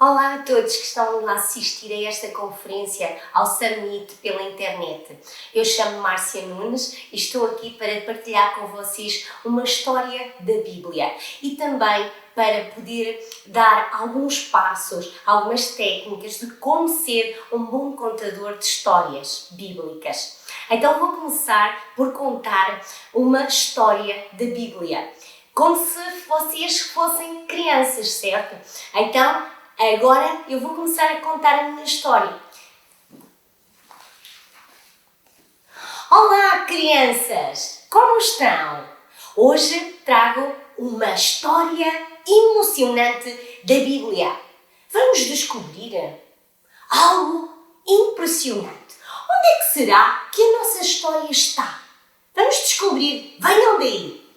Olá a todos que estão a assistir a esta conferência, ao Summit pela internet. Eu chamo-me Márcia Nunes e estou aqui para partilhar com vocês uma história da Bíblia e também para poder dar alguns passos, algumas técnicas de como ser um bom contador de histórias bíblicas. Então vou começar por contar uma história da Bíblia, como se vocês fossem crianças, certo? Então, agora eu vou começar a contar a minha história. Olá, crianças! Como estão? Hoje trago uma história emocionante da Bíblia. Vamos descobrir algo impressionante. Onde é que será que a nossa história está? Vamos descobrir. Venham daí!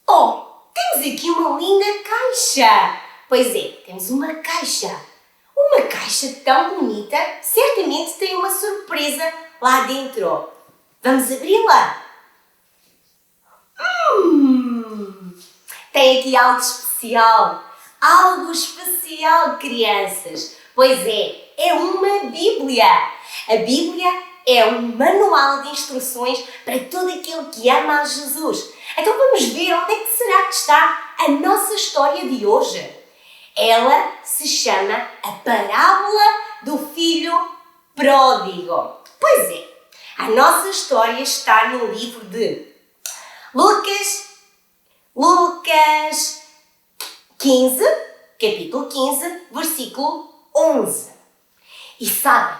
Oh, temos aqui uma linda caixa! Pois é, temos uma caixa. Uma caixa tão bonita, certamente tem uma surpresa lá dentro. Vamos abri-la? Tem aqui algo especial. Algo especial, crianças. Pois é uma Bíblia. A Bíblia é um manual de instruções para todo aquele que ama a Jesus. Então vamos ver onde é que será que está a nossa história de hoje. Ela se chama a Parábola do Filho Pródigo. Pois é, a nossa história está no livro de Lucas 15, capítulo 15, versículo 11. E sabem,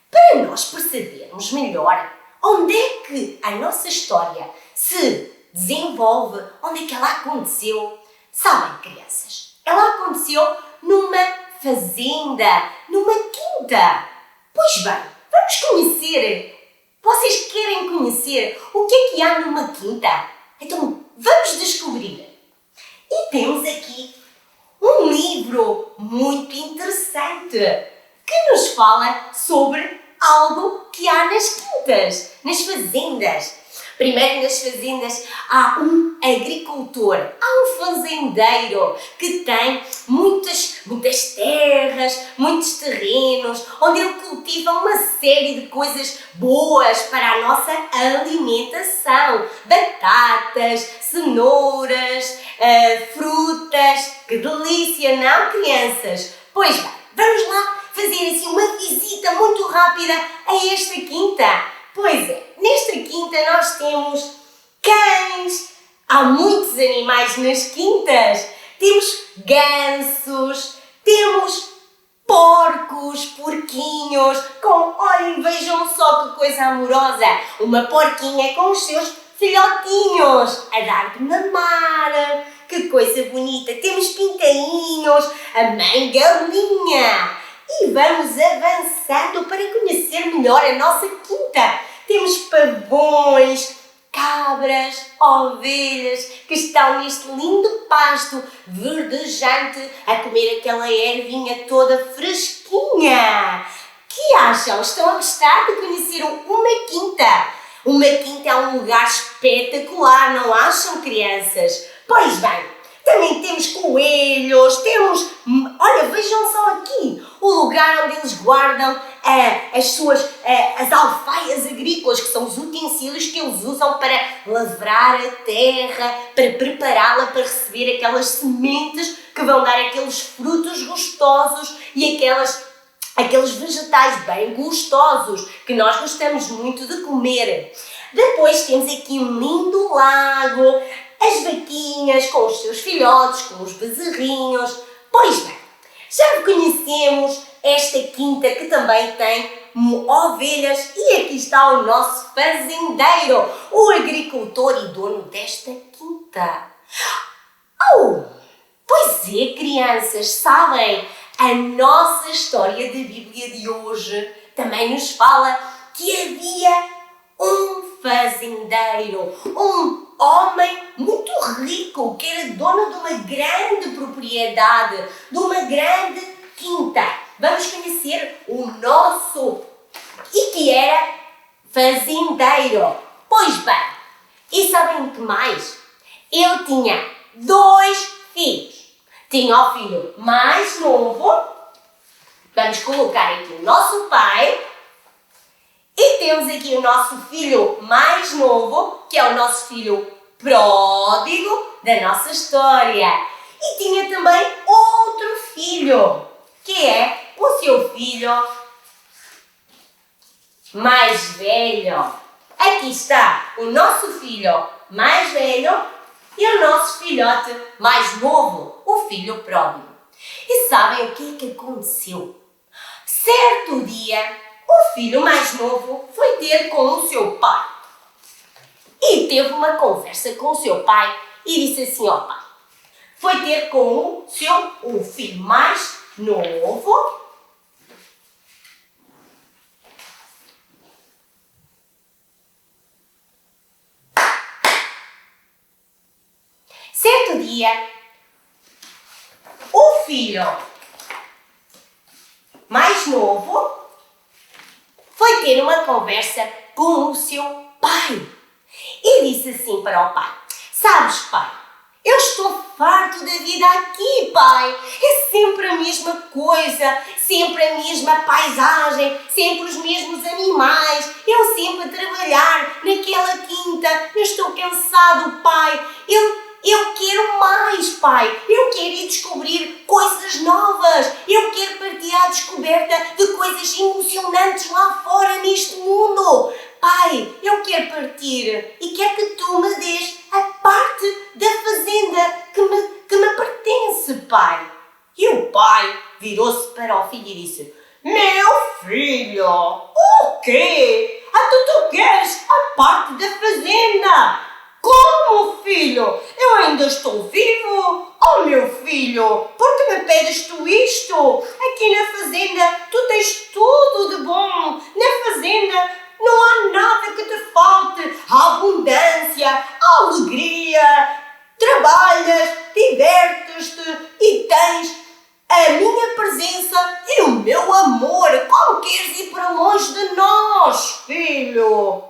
para nós percebermos melhor onde é que a nossa história se desenvolve, onde é que ela aconteceu, sabem, crianças? Ela aconteceu numa fazenda, numa quinta. Pois bem, vamos conhecer. Vocês querem conhecer o que há numa quinta? Então vamos descobrir. E temos aqui um livro muito interessante que nos fala sobre algo que há nas quintas, nas fazendas. Primeiro, nas fazendas há um agricultor, há um fazendeiro que tem muitas terras, muitos terrenos, onde ele cultiva uma série de coisas boas para a nossa alimentação. Batatas, cenouras, frutas. Que delícia, não, crianças? Pois bem, vamos lá fazer assim uma visita muito rápida a esta quinta. Pois é, nesta quinta nós temos cães, há muitos animais nas quintas, temos gansos, temos porcos, porquinhos, olhem, vejam só que coisa amorosa, uma porquinha com os seus filhotinhos a dar de mamar, que coisa bonita, temos pintainhos, a mãe galinha. E vamos avançando para conhecer melhor a nossa quinta. Temos pavões, cabras, ovelhas que estão neste lindo pasto verdejante a comer aquela ervinha toda fresquinha. Que acham? Estão a gostar de conhecer uma quinta? Uma quinta é um lugar espetacular, não acham, crianças? Pois bem, também temos coelhos, olha, vejam só aqui, o lugar onde eles guardam as alfaias agrícolas, que são os utensílios que eles usam para lavrar a terra, para prepará-la para receber aquelas sementes que vão dar aqueles frutos gostosos e aqueles vegetais bem gostosos que nós gostamos muito de comer. Depois temos aqui um lindo lago, as vaquinhas com os seus filhotes, com os bezerrinhos. Pois bem, já reconhecemos esta quinta que também tem ovelhas e aqui está o nosso fazendeiro, o agricultor e dono desta quinta. Oh, pois é, crianças, sabem, a nossa história da Bíblia de hoje também nos fala que havia um fazendeiro, um homem muito rico, que era dono de uma grande propriedade, de uma grande quinta. Vamos conhecer o nosso e que era fazendeiro. Pois bem, e sabem o que mais? Ele tinha 2 filhos. Tinha o filho mais novo, vamos colocar aqui o nosso pai, e temos aqui o nosso filho mais novo, que é o nosso filho pródigo da nossa história. E tinha também outro filho, que é o seu filho mais velho. Aqui está o nosso filho mais velho e o nosso filhote mais novo, o filho pródigo. E sabem o que é que aconteceu? Certo dia, o filho mais novo foi ter com o seu pai. E teve uma conversa com o seu pai e disse assim ao pai. Foi ter com o filho mais novo. Certo dia, o filho mais novo foi ter uma conversa com o seu pai. E disse assim para o pai: sabes, pai, eu estou farto da vida aqui, pai. É sempre a mesma coisa, sempre a mesma paisagem, sempre os mesmos animais. Eu sempre a trabalhar naquela quinta. Eu estou cansado, pai. Eu quero mais, pai. Eu quero ir descobrir coisas novas. Eu quero partir à descoberta de coisas emocionantes lá fora neste mundo. Pai, eu quero partir e quero que tu me dês a parte da fazenda que me pertence, pai. E o pai virou-se para o filho e disse: meu filho, o quê? Tu queres a parte da fazenda? Como, filho? Eu ainda estou vivo? Oh, meu filho, por que me pedes tu isto? Aqui na fazenda tu tens tudo de bom. Na fazenda não há nada que te falte. Há abundância, há alegria. Trabalhas, divertes-te e tens a minha presença e o meu amor. Como queres ir para longe de nós, filho?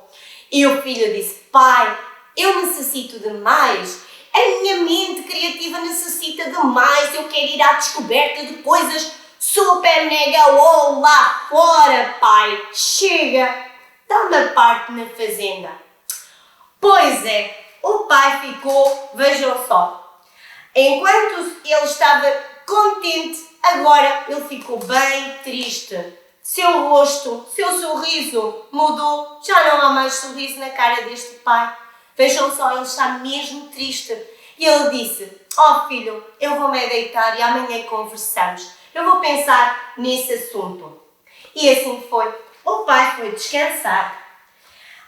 E o filho disse: pai, eu necessito de mais. A minha mente criativa necessita de mais. Eu quero ir à descoberta de coisas super mega wow lá fora, pai. Chega, dá-me a parte na fazenda. Pois é, o pai ficou, vejam só, enquanto ele estava contente, agora ele ficou bem triste. Seu rosto, seu sorriso mudou. Já não há mais sorriso na cara deste pai. Vejam só, ele está mesmo triste. E ele disse: oh filho, eu vou me deitar e amanhã conversamos. Eu vou pensar nesse assunto. E assim foi. O pai foi descansar.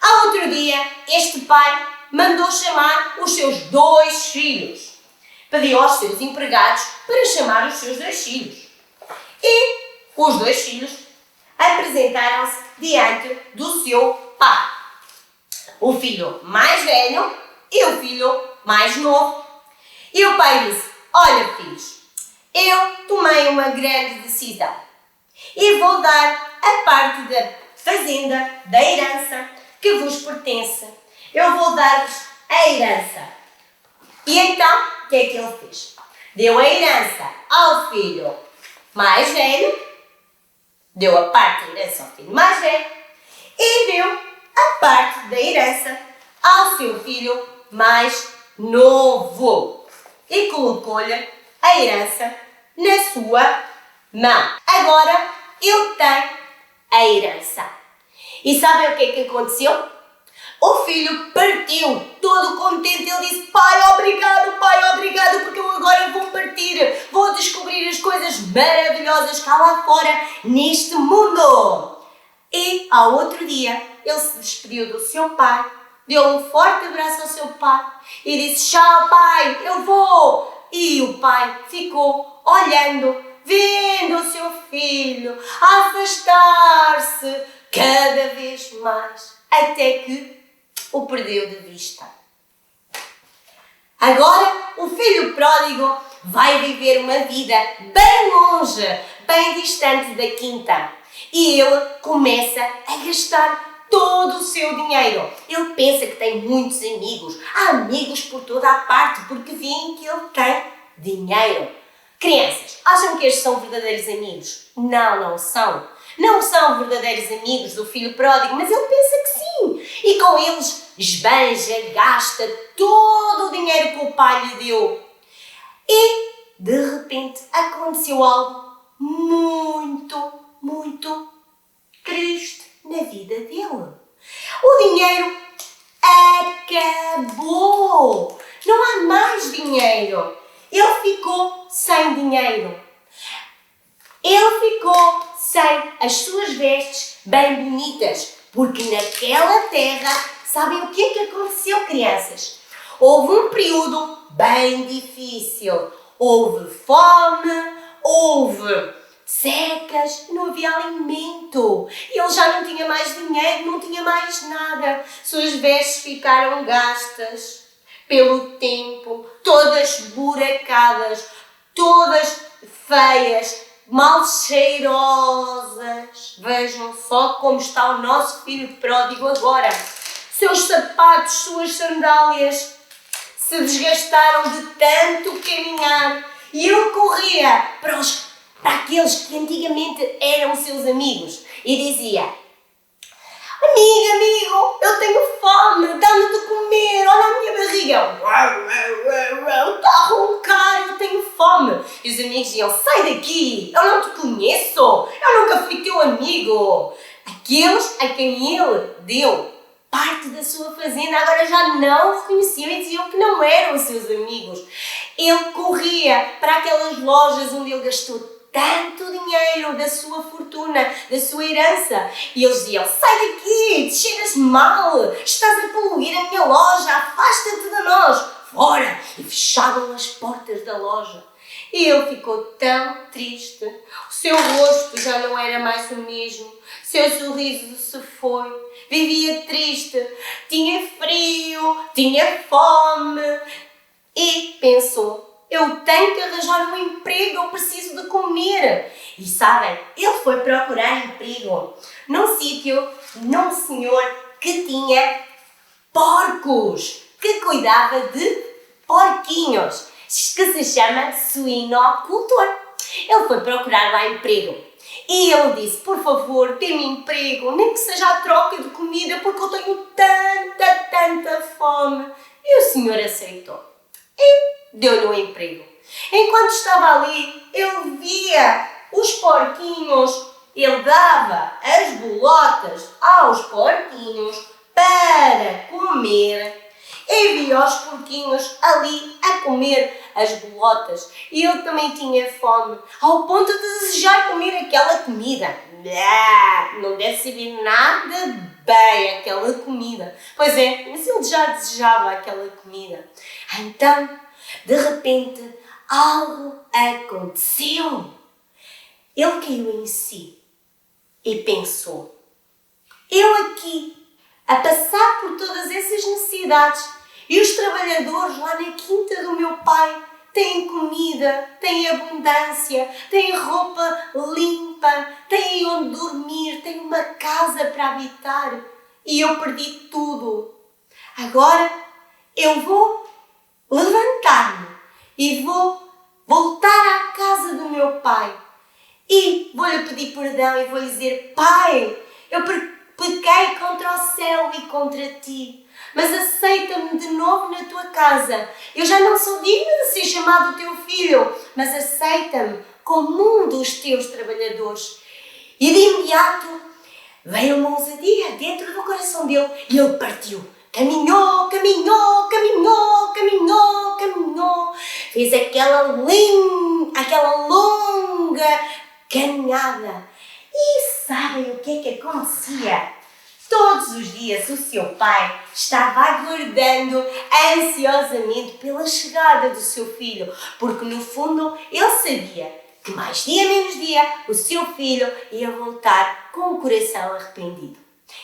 Ao outro dia, este pai mandou chamar os seus 2 filhos. Pediu aos seus empregados para chamar os seus 2 filhos. E os 2 filhos apresentaram-se diante do seu pai. O filho mais velho e o filho mais novo. E o pai disse: olha, filhos, eu tomei uma grande decisão e vou dar a parte da fazenda, da herança que vos pertence. Eu vou dar-vos a herança. E então, o que é que ele fez? Deu a herança ao filho mais velho, deu a parte da herança ao filho mais velho e deu a parte da herança ao seu filho mais novo. E colocou-lhe a herança na sua mão. Agora ele tem a herança. E sabem o que é que aconteceu? O filho partiu, todo contente. Ele disse: pai, obrigado, porque eu agora vou partir. Vou descobrir as coisas maravilhosas que há lá fora neste mundo. E ao outro dia, ele se despediu do seu pai, deu um forte abraço ao seu pai e disse: tchau, pai, eu vou. E o pai ficou olhando, vendo o seu filho afastar-se cada vez mais, até que o perdeu de vista. Agora o filho pródigo vai viver uma vida bem longe, bem distante da quinta. E ele começa a gastar todo o seu dinheiro. Ele pensa que tem muitos amigos. Há amigos por toda a parte porque veem que ele tem dinheiro. Crianças, acham que estes são verdadeiros amigos? Não, não são. Não são verdadeiros amigos do filho pródigo, mas ele pensa que sim. E com eles esbanja, gasta todo o dinheiro que o pai lhe deu. E, de repente, aconteceu algo muito triste na vida dele. O dinheiro acabou. Não há mais dinheiro. Ele ficou sem dinheiro. Ele ficou sem as suas vestes bem bonitas, porque naquela terra, sabem o que é que aconteceu, crianças? Houve um período bem difícil. Houve fome, houve secas, não havia alimento. E ele já não tinha mais dinheiro, não tinha mais nada. Suas vestes ficaram gastas pelo tempo, todas buracadas, todas feias, mal cheirosas. Vejam só como está o nosso filho pródigo agora. Seus sapatos, suas sandálias se desgastaram de tanto caminhar e ele corria para aqueles que antigamente eram seus amigos e dizia: amigo, eu tenho fome, dá-me de comer, olha a minha barriga, está a roncar, eu tenho fome. E os amigos diziam: sai daqui, eu não te conheço, eu nunca fui teu amigo. Aqueles a quem ele deu parte da sua fazenda agora já não o reconheciam e diziam que não eram seus amigos. Ele corria para aquelas lojas onde ele gastou tanto dinheiro da sua fortuna, da sua herança. E eles diziam: sai daqui, te cheiras mal, estás a poluir a minha loja, afasta-te de nós, fora! E fechavam as portas da loja. E ele ficou tão triste, o seu rosto já não era mais o mesmo, seu sorriso se foi, vivia triste, tinha frio, tinha fome e pensou: eu tenho que arranjar um emprego, eu preciso de comer. E sabem, ele foi procurar emprego num sítio, num senhor que tinha porcos, que cuidava de porquinhos, que se chama suinocultor. Ele foi procurar lá emprego e ele disse: por favor, dê-me emprego, nem que seja a troca de comida, porque eu tenho tanta fome. E o senhor aceitou e deu-lhe um emprego. Enquanto estava ali, ele via os porquinhos, ele dava as bolotas aos porquinhos para comer. E via os porquinhos ali a comer as bolotas. E ele também tinha fome, ao ponto de desejar comer aquela comida. Não deve saber nada bem aquela comida. Pois é, mas ele já desejava aquela comida. Então, de repente, algo aconteceu. Ele caiu em si e pensou: eu aqui, a passar por todas essas necessidades, e os trabalhadores lá na quinta do meu pai têm comida, têm abundância, têm roupa limpa, têm onde dormir, têm uma casa para habitar, e eu perdi tudo. Agora eu vou levantar-me e vou voltar à casa do meu pai e vou-lhe pedir perdão e vou-lhe dizer: pai, eu pequei contra o céu e contra ti, mas aceita-me de novo na tua casa. Eu já não sou digna de ser chamado teu filho, mas aceita-me como um dos teus trabalhadores. E de imediato veio uma ousadia dentro do coração dele e ele partiu. Caminhou, fez aquela longa caminhada. E sabem o que é que acontecia? Todos os dias o seu pai estava aguardando ansiosamente pela chegada do seu filho, porque no fundo ele sabia que mais dia menos dia o seu filho ia voltar com o coração arrependido.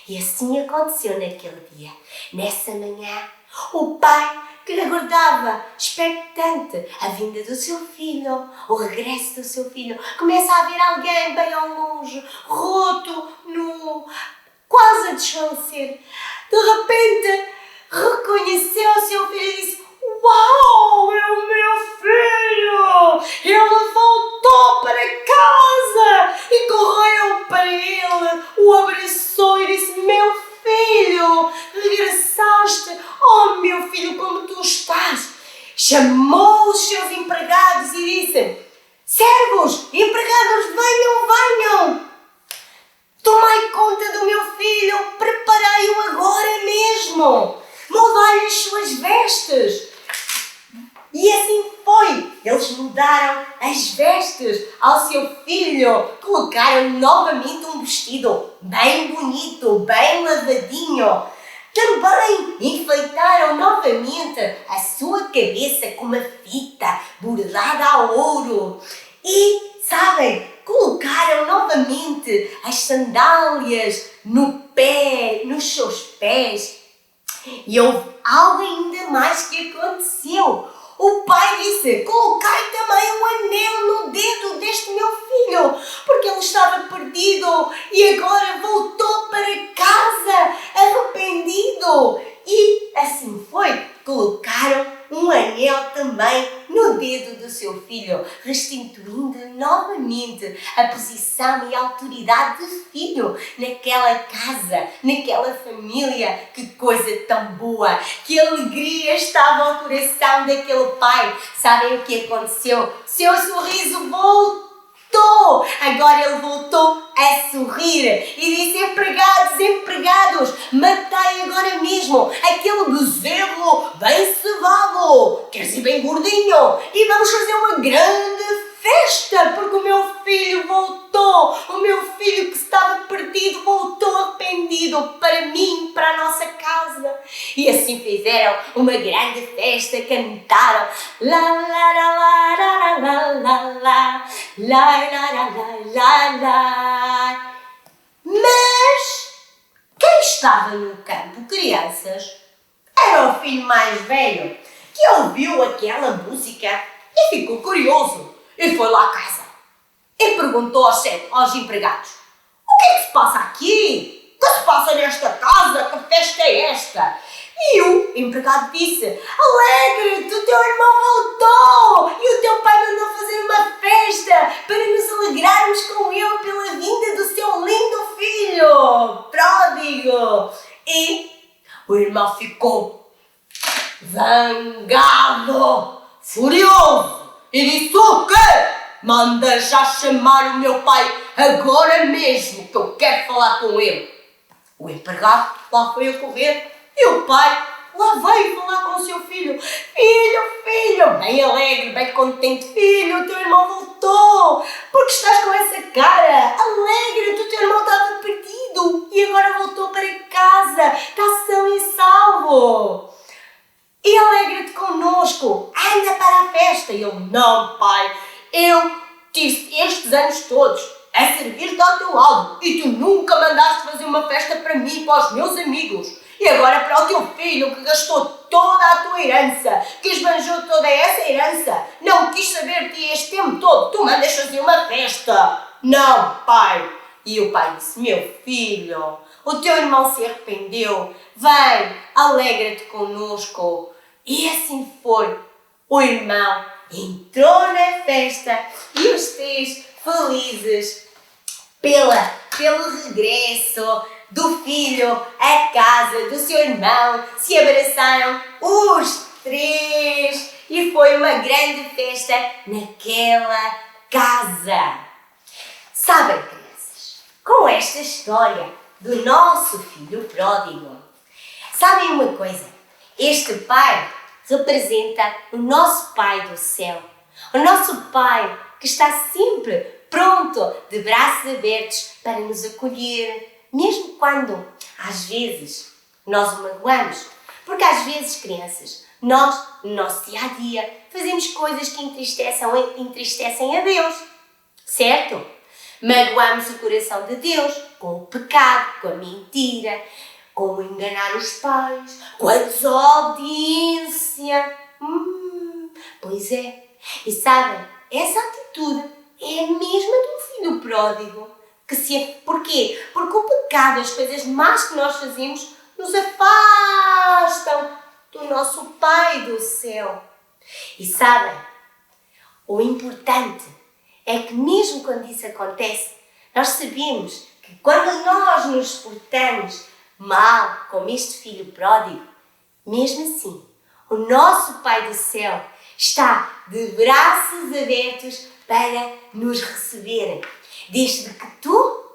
E assim aconteceu naquele dia. Nessa manhã, o pai que aguardava, expectante, a vinda do seu filho, o regresso do seu filho, começa a ver alguém bem ao longe, roto, nu, quase a desfalecer. De repente, reconheceu o seu filho e disse: "Uau, é o meu filho! Ele voltou para casa!" E correu para ele, o abraçou e disse: "Meu filho, regressaste! Oh, meu filho, como tu estás?" Chamou os seus empregados e disse: "Servos, empregados, venham, venham! Tomai conta do meu filho, preparei-o agora mesmo, mudai-lhe as suas vestes." E assim foi. Eles mudaram as vestes ao seu filho, colocaram novamente um vestido bem bonito, bem lavadinho. Também enfeitaram novamente a sua cabeça com uma fita bordada a ouro. E, sabem, colocaram novamente as sandálias nos seus pés. E houve algo ainda mais que aconteceu. O pai disse: "Colocai também um anel no dedo deste meu filho, porque ele estava perdido e agora voltou para casa arrependido." E assim foi. Colocaram um anel também no dedo do seu filho, restituindo novamente a posição e a autoridade de filho naquela casa, naquela família. Que coisa tão boa! Que alegria estava ao coração daquele pai. Sabem o que aconteceu? Seu sorriso voltou. Agora ele voltou a sorrir e disse: "Empregados, empregados, matei agora mesmo aquele bezerro bem cevado, quer dizer, bem gordinho, e vamos fazer uma grande festa, porque o meu filho voltou, o meu filho que estava perdido voltou arrependido para mim, para a nossa casa." E assim fizeram uma grande festa, cantaram la la la la la la la la la la. Mas quem estava no campo, crianças, era o filho mais velho, que ouviu aquela música e ficou curioso. E foi lá à casa e perguntou aos empregados: "O que é que se passa aqui? O que se passa nesta casa? Que festa é esta?" E o empregado disse: "Alegre-te, o teu irmão voltou e o teu pai mandou fazer uma festa para nos alegrarmos com ele pela vinda do seu lindo filho pródigo." E o irmão ficou zangado, furioso, e disse: "O quê? Manda já chamar o meu pai agora mesmo, que eu quero falar com ele." O empregado lá foi a correr e o pai lá veio falar com o seu filho. Filho, bem alegre, bem contente: "Filho, o teu irmão voltou. Porque estás com essa cara? Alegre-te, o teu irmão estava perdido e agora voltou para casa, está são e salvo. E alegra-te connosco, anda para a festa." E ele: "Não, pai, eu tive estes anos todos a servir-te ao teu lado e tu nunca mandaste fazer uma festa para mim e para os meus amigos. E agora para o teu filho que gastou toda a tua herança, que esbanjou toda essa herança, não quis saber de ti este tempo todo, tu mandas fazer uma festa." "Não, pai." E o pai disse: "Meu filho, o teu irmão se arrependeu, vem, alegra-te connosco." E assim foi. O irmão entrou na festa e os três, felizes pelo regresso do filho à casa do seu irmão, se abraçaram os três e foi uma grande festa naquela casa. Sabem, crianças, com esta história do nosso filho pródigo, sabem uma coisa? Este pai representa o nosso Pai do céu, o nosso Pai que está sempre pronto, de braços abertos, para nos acolher, mesmo quando, às vezes, nós o magoamos. Porque às vezes, crianças, nós, no nosso dia-a-dia, fazemos coisas que entristecem a Deus. Certo? Magoamos o coração de Deus com o pecado, com a mentira, com o enganar os pais, com a desobediência. Pois é. E sabem, essa atitude é a mesma do filho pródigo. Porquê? Porque o pecado, as coisas más que nós fazemos, nos afastam do nosso Pai do céu. E sabem, o importante é que mesmo quando isso acontece, nós sabemos que quando nós nos portamos mal, como este filho pródigo, mesmo assim, o nosso Pai do céu está de braços abertos para nos receber, desde que tu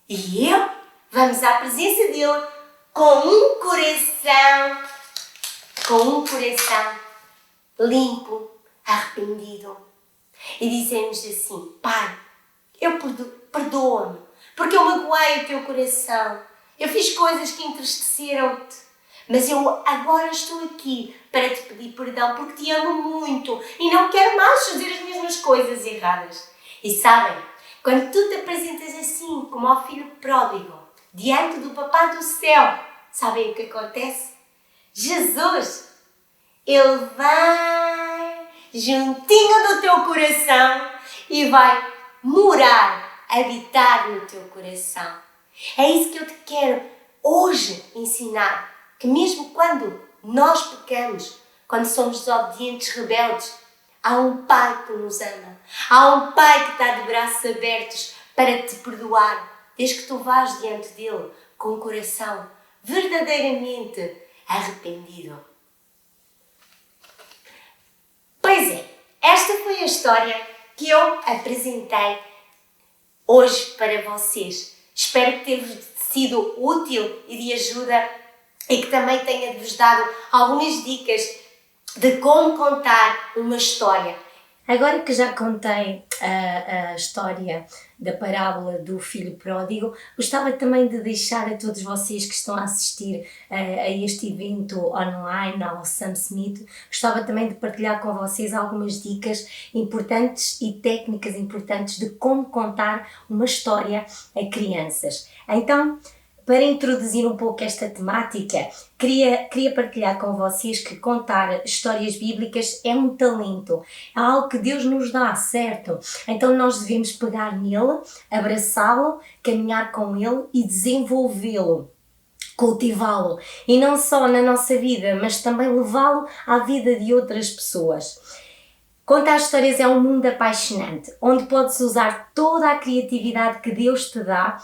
e eu vamos à presença dele com um coração limpo, arrependido. E dizemos assim: Pai, perdoa-me, porque eu magoei o teu coração. Eu fiz coisas que entristeceram-te, mas eu agora estou aqui para te pedir perdão, porque te amo muito e não quero mais fazer as mesmas coisas erradas. E sabem, quando tu te apresentas assim, como ao filho pródigo, diante do Papá do céu, sabem o que acontece? Jesus, ele vai juntinho do teu coração e vai morar, habitar no teu coração. É isso que eu te quero hoje ensinar, que mesmo quando nós pecamos, quando somos desobedientes, rebeldes, há um Pai que nos ama, há um Pai que está de braços abertos para te perdoar, desde que tu vás diante dele com o coração verdadeiramente arrependido. Pois é, esta foi a história que eu apresentei hoje para vocês. Espero que tenha sido útil e de ajuda e que também tenha-vos dado algumas dicas de como contar uma história. Agora que já contei a história da parábola do filho pródigo, gostava também de deixar a todos vocês que estão a assistir a este evento online, ao Sam Smith, gostava também de partilhar com vocês algumas dicas importantes e técnicas importantes de como contar uma história a crianças. Então, para introduzir um pouco esta temática, queria partilhar com vocês que contar histórias bíblicas é um talento, é algo que Deus nos dá, certo? Então nós devemos pegar nele, abraçá-lo, caminhar com ele e desenvolvê-lo, cultivá-lo. E não só na nossa vida, mas também levá-lo à vida de outras pessoas. Contar histórias é um mundo apaixonante, onde podes usar toda a criatividade que Deus te dá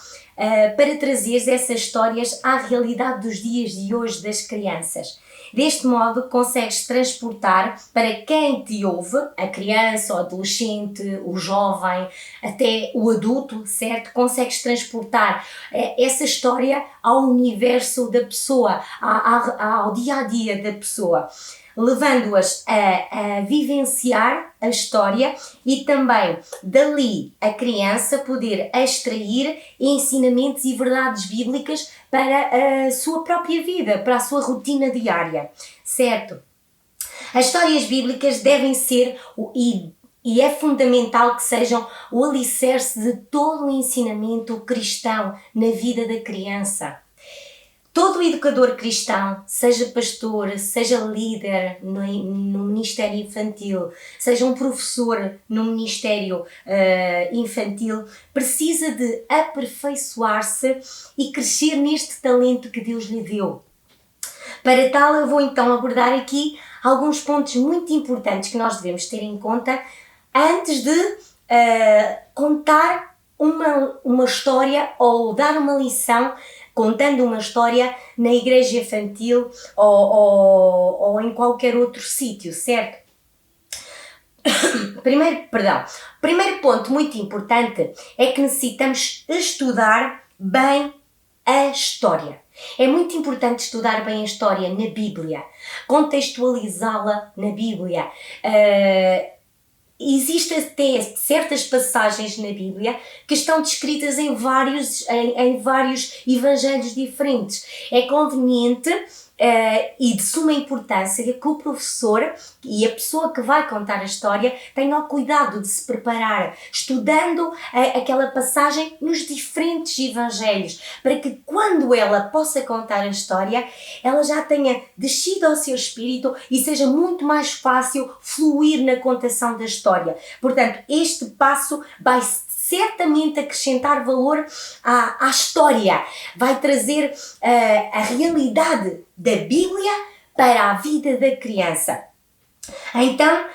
para trazeres essas histórias à realidade dos dias de hoje das crianças. Deste modo, consegues transportar para quem te ouve, a criança, o adolescente, o jovem, até o adulto, certo? Consegues transportar essa história ao universo da pessoa, ao dia-a-dia da pessoa, levando-as a vivenciar a história e também dali a criança poder extrair ensinamentos e verdades bíblicas para a sua própria vida, para a sua rotina diária, certo? As histórias bíblicas devem ser e é fundamental que sejam o alicerce de todo o ensinamento cristão na vida da criança. Todo educador cristão, seja pastor, seja líder no ministério infantil, seja um professor no ministério infantil, precisa de aperfeiçoar-se e crescer neste talento que Deus lhe deu. Para tal, eu vou então abordar aqui alguns pontos muito importantes que nós devemos ter em conta antes de contar uma história ou dar uma lição contando uma história na igreja infantil ou em qualquer outro sítio, certo? Primeiro ponto muito importante é que necessitamos estudar bem a história. É muito importante estudar bem a história na Bíblia, contextualizá-la na Bíblia, existem até certas passagens na Bíblia que estão descritas em vários evangelhos diferentes. É conveniente e de suma importância que o professor e a pessoa que vai contar a história tenham o cuidado de se preparar, estudando aquela passagem nos diferentes evangelhos, para que quando ela possa contar a história, ela já tenha descido ao seu espírito e seja muito mais fácil fluir na contação da história. Portanto, este passo vai certamente acrescentar valor à história, vai trazer a realidade da Bíblia para a vida da criança. Então,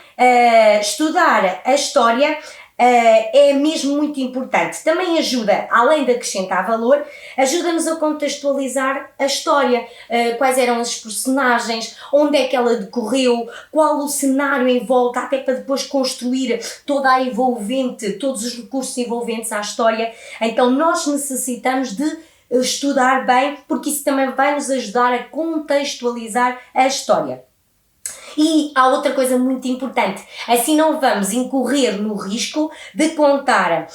estudar a história é mesmo muito importante. Também ajuda, além de acrescentar valor, ajuda-nos a contextualizar a história. Quais eram os personagens, onde é que ela decorreu, qual o cenário em volta, até para depois construir toda a envolvente, todos os recursos envolventes à história. Então nós necessitamos de estudar bem, porque isso também vai nos ajudar a contextualizar a história. E há outra coisa muito importante, assim não vamos incorrer no risco de contar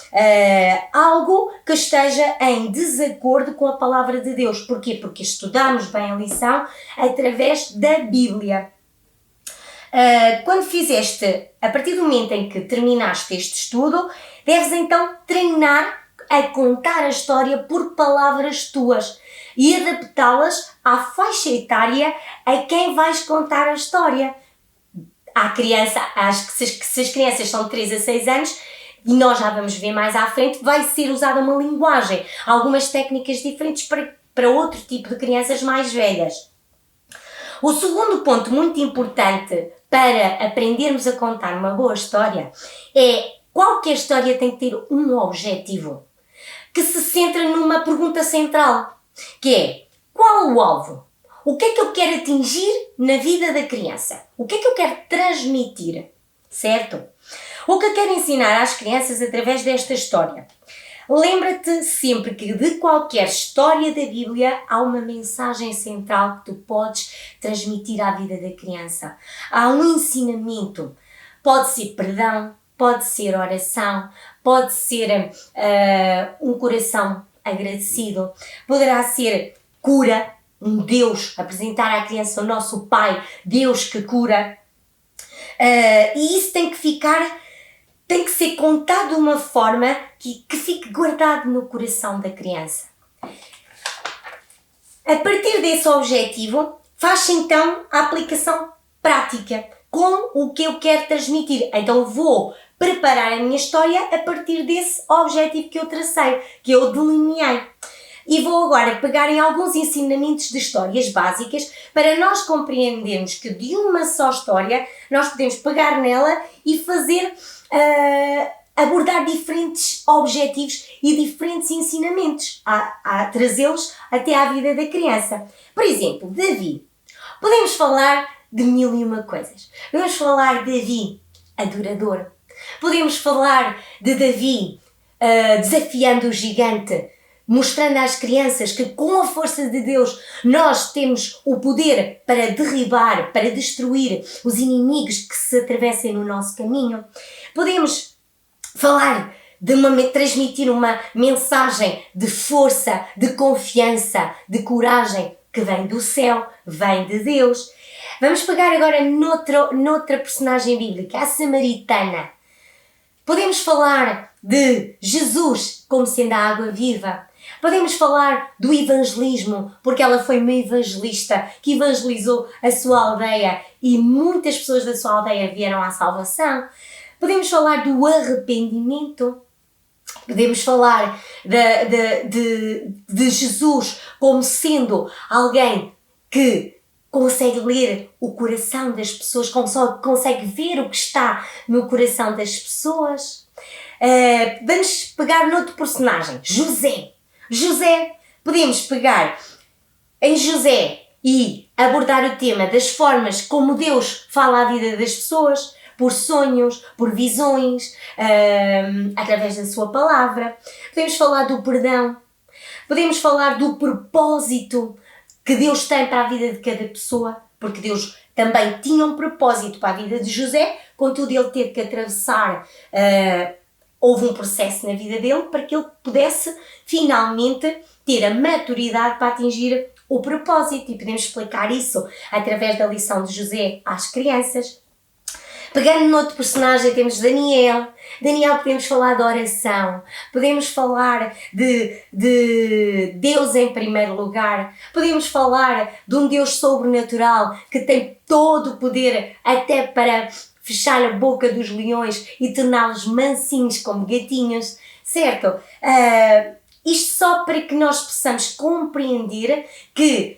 algo que esteja em desacordo com a palavra de Deus. Porquê? Porque estudamos bem a lição através da Bíblia. Quando fizeste, a partir do momento em que terminaste este estudo, deves então treinar a contar a história por palavras tuas e adaptá-las à faixa etária a quem vais contar a história. À criança, acho que se as crianças são de 3 a 6 anos, e nós já vamos ver mais à frente, vai ser usada uma linguagem, algumas técnicas diferentes para outro tipo de crianças mais velhas. O segundo ponto muito importante para aprendermos a contar uma boa história é qualquer história tem que ter um objetivo, que se centra numa pergunta central, que é: qual o alvo? O que é que eu quero atingir na vida da criança? O que é que eu quero transmitir? Certo? O que eu quero ensinar às crianças através desta história? Lembra-te sempre que de qualquer história da Bíblia há uma mensagem central que tu podes transmitir à vida da criança. Há um ensinamento. Pode ser perdão, pode ser oração, pode ser um coração agradecido, poderá ser cura, um Deus, apresentar à criança o nosso Pai, Deus que cura. E isso tem que ser contado de uma forma que fique guardado no coração da criança. A partir desse objetivo, faz-se então a aplicação prática com o que eu quero transmitir. Então vou preparar a minha história a partir desse objetivo que eu tracei, que eu delineei. E vou agora pegar em alguns ensinamentos de histórias básicas para nós compreendermos que de uma só história nós podemos pegar nela e fazer, abordar diferentes objetivos e diferentes ensinamentos, a trazê-los até à vida da criança. Por exemplo, Davi. Podemos falar de 1001 coisas. Podemos falar de Davi, adorador. Podemos falar de Davi desafiando o gigante, mostrando às crianças que com a força de Deus nós temos o poder para derribar, para destruir os inimigos que se atravessem no nosso caminho. Podemos falar transmitir uma mensagem de força, de confiança, de coragem que vem do céu, vem de Deus. Vamos pegar agora noutra personagem bíblica, a samaritana. Podemos falar de Jesus como sendo a água viva. Podemos falar do evangelismo, porque ela foi uma evangelista que evangelizou a sua aldeia e muitas pessoas da sua aldeia vieram à salvação. Podemos falar do arrependimento. Podemos falar de Jesus como sendo alguém que consegue ler o coração das pessoas, consegue ver o que está no coração das pessoas. Vamos pegar noutro personagem, José. Podemos pegar em José e abordar o tema das formas como Deus fala à vida das pessoas, por sonhos, por visões, através da sua palavra. Podemos falar do perdão, podemos falar do propósito que Deus tem para a vida de cada pessoa, porque Deus também tinha um propósito para a vida de José, contudo ele teve que atravessar, houve um processo na vida dele para que ele pudesse finalmente ter a maturidade para atingir o propósito, e podemos explicar isso através da lição de José às crianças. Pegando noutro personagem temos Daniel. Daniel, podemos falar de oração, podemos falar de Deus em primeiro lugar, podemos falar de um Deus sobrenatural que tem todo o poder até para fechar a boca dos leões e torná-los mansinhos como gatinhos, certo? Isto só para que nós possamos compreender que,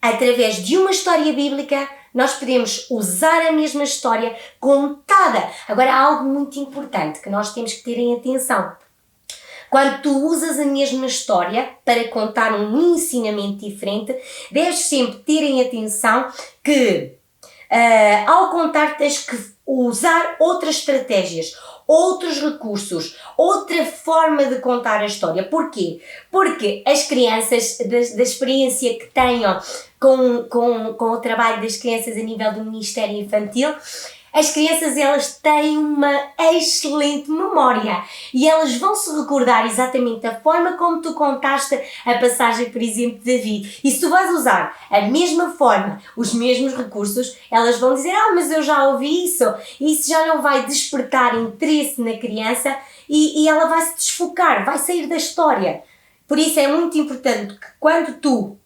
através de uma história bíblica, nós podemos usar a mesma história contada. Agora, há algo muito importante que nós temos que ter em atenção. Quando tu usas a mesma história para contar um ensinamento diferente, deves sempre ter em atenção que, ao contar, tens que usar outras estratégias, outros recursos, outra forma de contar a história. Porquê? Porque as crianças, da experiência que tenham com o trabalho das crianças a nível do Ministério Infantil, as crianças, elas têm uma excelente memória e elas vão se recordar exatamente da forma como tu contaste a passagem, por exemplo, de Davi. E se tu vais usar a mesma forma, os mesmos recursos, elas vão dizer: mas eu já ouvi isso. E isso já não vai despertar interesse na criança e ela vai se desfocar, vai sair da história. Por isso é muito importante que quando tu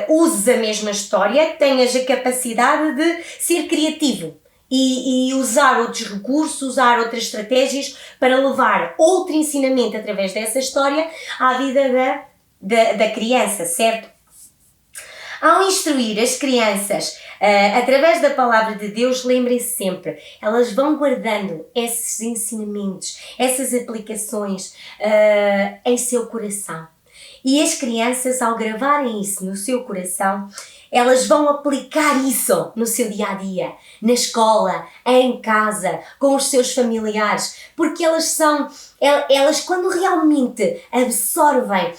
uses a mesma história, tenhas a capacidade de ser criativo e usar outros recursos, usar outras estratégias para levar outro ensinamento através dessa história à vida da criança, certo? Ao instruir as crianças através da palavra de Deus, lembrem-se sempre, elas vão guardando esses ensinamentos, essas aplicações em seu coração. E as crianças, ao gravarem isso no seu coração, elas vão aplicar isso no seu dia-a-dia, na escola, em casa, com os seus familiares, porque elas quando realmente absorvem,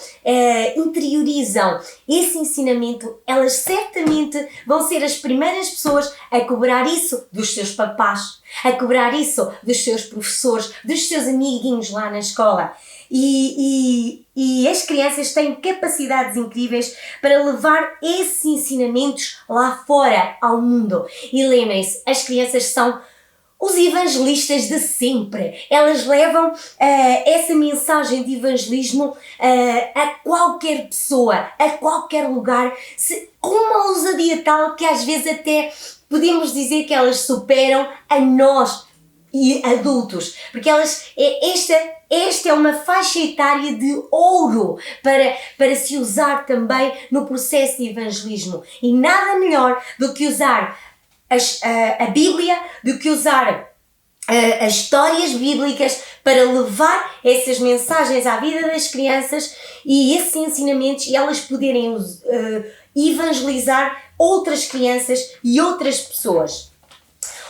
interiorizam esse ensinamento, elas certamente vão ser as primeiras pessoas a cobrar isso dos seus papás, a cobrar isso dos seus professores, dos seus amiguinhos lá na escola. E as crianças têm capacidades incríveis para levar esses ensinamentos lá fora ao mundo. E lembrem-se, as crianças são os evangelistas de sempre. Elas levam essa mensagem de evangelismo a qualquer pessoa, a qualquer lugar, com uma ousadia tal que às vezes até podemos dizer que elas superam a nós e adultos, porque esta é uma faixa etária de ouro para se usar também no processo de evangelismo. E nada melhor do que usar a Bíblia, do que usar as histórias bíblicas para levar essas mensagens à vida das crianças e esses ensinamentos, e elas poderem evangelizar outras crianças e outras pessoas.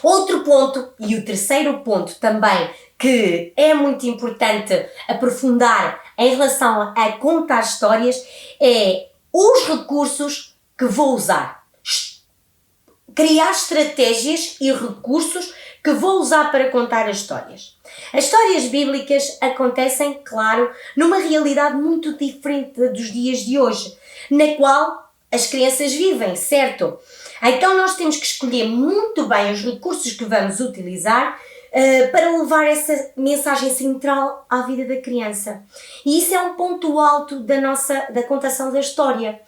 Outro ponto, e o terceiro ponto também, que é muito importante aprofundar em relação a contar histórias, é os recursos que vou usar. Criar estratégias e recursos que vou usar para contar as histórias. As histórias bíblicas acontecem, claro, numa realidade muito diferente dos dias de hoje, na qual as crianças vivem, certo? Então nós temos que escolher muito bem os recursos que vamos utilizar para levar essa mensagem central à vida da criança. E isso é um ponto alto da contação da história.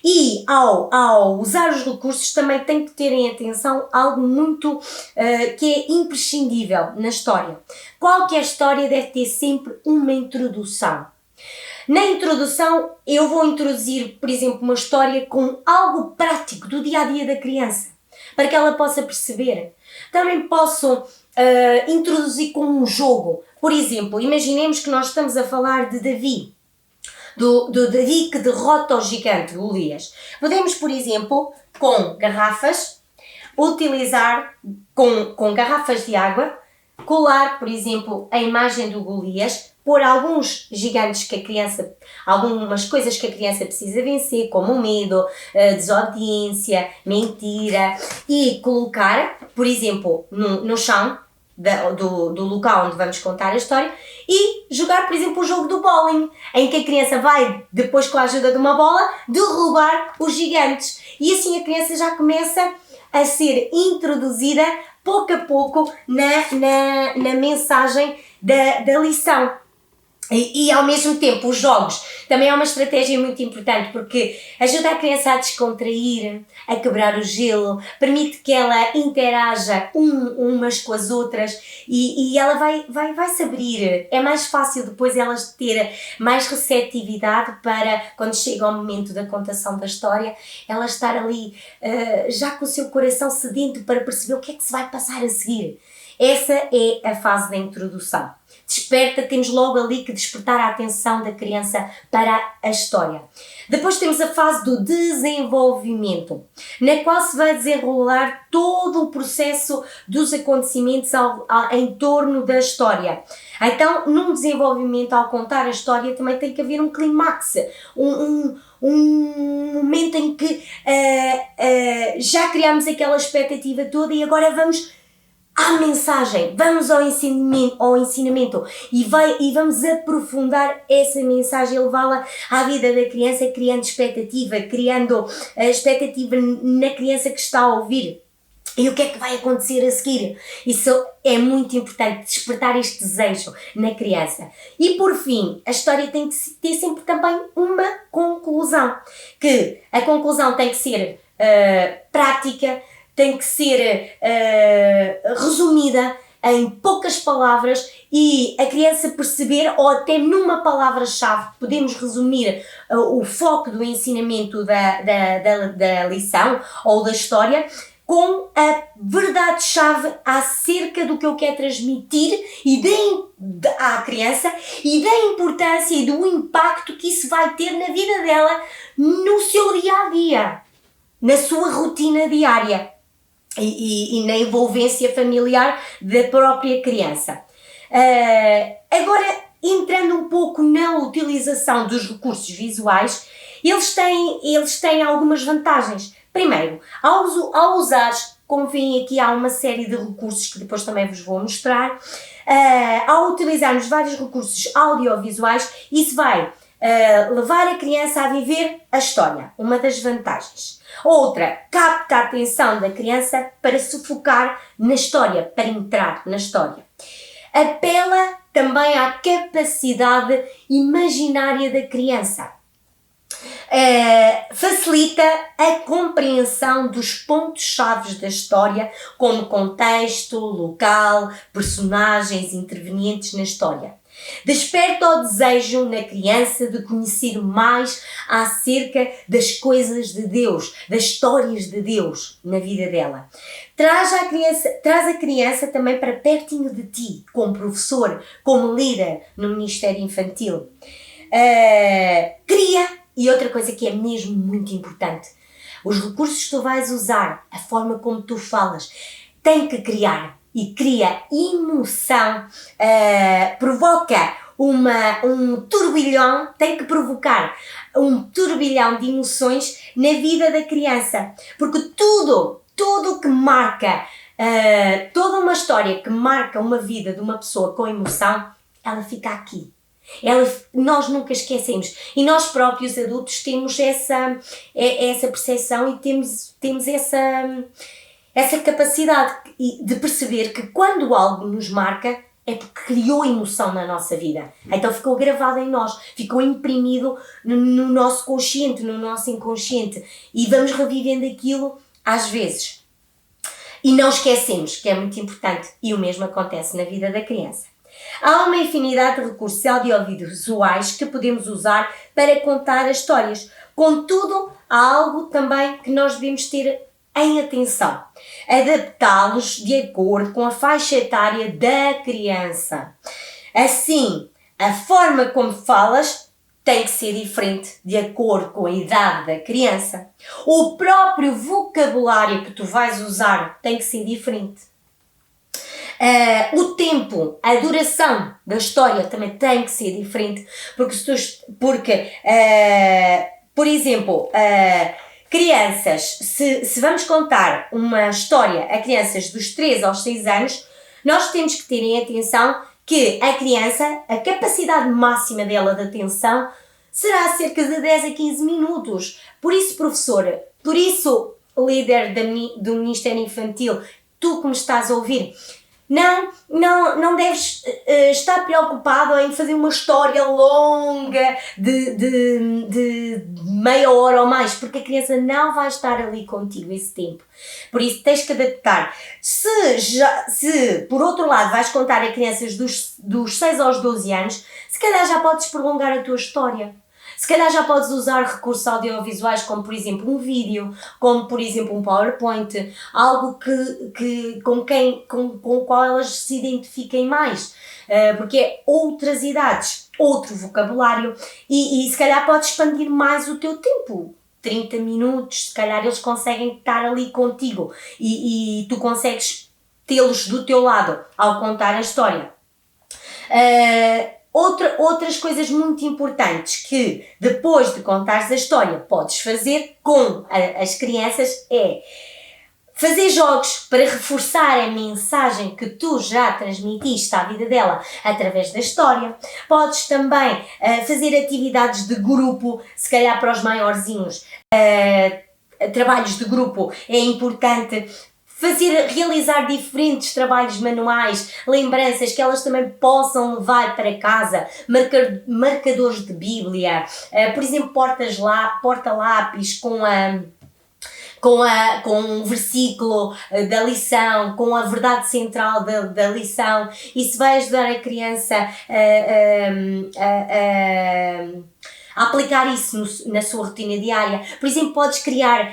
E ao usar os recursos também tem que ter em atenção algo muito que é imprescindível na história. Qualquer história deve ter sempre uma introdução. Na introdução, eu vou introduzir, por exemplo, uma história com algo prático do dia-a-dia da criança, para que ela possa perceber. Também posso introduzir com um jogo. Por exemplo, imaginemos que nós estamos a falar de Davi, do Davi que derrota o gigante Golias. Podemos, por exemplo, com garrafas, utilizar com garrafas de água, colar, por exemplo, a imagem do Golias pôr alguns gigantes que a criança, algumas coisas que a criança precisa vencer, como o medo, a desobediência, mentira, e colocar, por exemplo, no chão do local onde vamos contar a história e jogar, por exemplo, o jogo do bowling, em que a criança vai, depois com a ajuda de uma bola, derrubar os gigantes. E assim a criança já começa a ser introduzida pouco a pouco na mensagem da lição. E ao mesmo tempo os jogos também é uma estratégia muito importante, porque ajuda a criança a descontrair, a quebrar o gelo, permite que ela interaja umas com as outras e ela vai se abrir. É mais fácil depois elas ter mais receptividade para, quando chega ao momento da contação da história, ela estar ali já com o seu coração sedento para perceber o que é que se vai passar a seguir. Essa é a fase da introdução. Desperta, temos logo ali que despertar a atenção da criança para a história. Depois temos a fase do desenvolvimento, na qual se vai desenrolar todo o processo dos acontecimentos em torno da história. Então, num desenvolvimento, ao contar a história, também tem que haver um clímax, um momento em que já criamos aquela expectativa toda e agora vamos à mensagem, vamos ao ensinamento e vamos aprofundar essa mensagem, levá-la à vida da criança, criando expectativa na criança que está a ouvir. E o que é que vai acontecer a seguir? Isso é muito importante, despertar este desejo na criança. E por fim, a história tem que ter sempre também uma conclusão, que a conclusão tem que ser prática, tem que ser resumida em poucas palavras e a criança perceber, ou até numa palavra-chave, podemos resumir o foco do ensinamento da lição ou da história com a verdade-chave acerca do que eu quero transmitir à criança e da importância e do impacto que isso vai ter na vida dela, no seu dia-a-dia, na sua rotina diária. E na envolvência familiar da própria criança. Agora, entrando um pouco na utilização dos recursos visuais, eles têm algumas vantagens. Primeiro, ao usar, como veem aqui, há uma série de recursos que depois também vos vou mostrar. Ao utilizarmos vários recursos audiovisuais, isso vai levar a criança a viver a história, uma das vantagens. Outra, capta a atenção da criança para se focar na história, para entrar na história. Apela também à capacidade imaginária da criança. Facilita a compreensão dos pontos-chave da história, como contexto, local, personagens intervenientes na história. Desperta o desejo na criança de conhecer mais acerca das coisas de Deus, das histórias de Deus na vida dela. Traz a criança também para pertinho de ti, como professor, como líder no Ministério Infantil. Cria, e outra coisa que é mesmo muito importante, os recursos que tu vais usar, a forma como tu falas, tem que criar. E cria emoção, provoca um turbilhão, tem que provocar um turbilhão de emoções na vida da criança, porque tudo que marca, toda uma história que marca uma vida de uma pessoa com emoção, ela fica aqui. Nós nunca esquecemos, e nós próprios adultos temos essa percepção e temos essa capacidade de perceber que quando algo nos marca é porque criou emoção na nossa vida. Então ficou gravado em nós, ficou imprimido no nosso consciente, no nosso inconsciente, e vamos revivendo aquilo às vezes. E não esquecemos, que é muito importante, e o mesmo acontece na vida da criança. Há uma infinidade de recursos audiovisuais que podemos usar para contar as histórias. Contudo, há algo também que nós devemos ter em atenção: adaptá-los de acordo com a faixa etária da criança. Assim, a forma como falas tem que ser diferente de acordo com a idade da criança. O próprio vocabulário que tu vais usar tem que ser diferente. O tempo, a duração da história também tem que ser diferente, por exemplo, crianças, se vamos contar uma história a crianças dos 3 aos 6 anos, nós temos que ter em atenção que a criança, a capacidade máxima dela de atenção será cerca de 10 a 15 minutos. Por isso, professora, por isso, líder do Ministério Infantil, tu que me estás a ouvir, não deves estar preocupado em fazer uma história longa de meia hora ou mais, porque a criança não vai estar ali contigo esse tempo. Por isso tens que adaptar. Se por outro lado vais contar a crianças dos 6 aos 12 anos, se calhar já podes prolongar a tua história. Se calhar já podes usar recursos audiovisuais como, por exemplo, um vídeo, como, por exemplo, um PowerPoint, algo com o qual elas se identifiquem mais, porque é outras idades, outro vocabulário e se calhar podes expandir mais o teu tempo. 30 minutos, se calhar eles conseguem estar ali contigo e tu consegues tê-los do teu lado ao contar a história. Outras coisas muito importantes que depois de contares a história podes fazer com as crianças é fazer jogos para reforçar a mensagem que tu já transmitiste à vida dela através da história. Podes também fazer atividades de grupo, se calhar para os maiorzinhos, trabalhos de grupo é importante. Realizar diferentes trabalhos manuais, lembranças que elas também possam levar para casa, marcadores de Bíblia, por exemplo, porta-lápis com um versículo da lição, com a verdade central da lição. Isso vai ajudar a criança a aplicar isso na sua rotina diária. Por exemplo, podes criar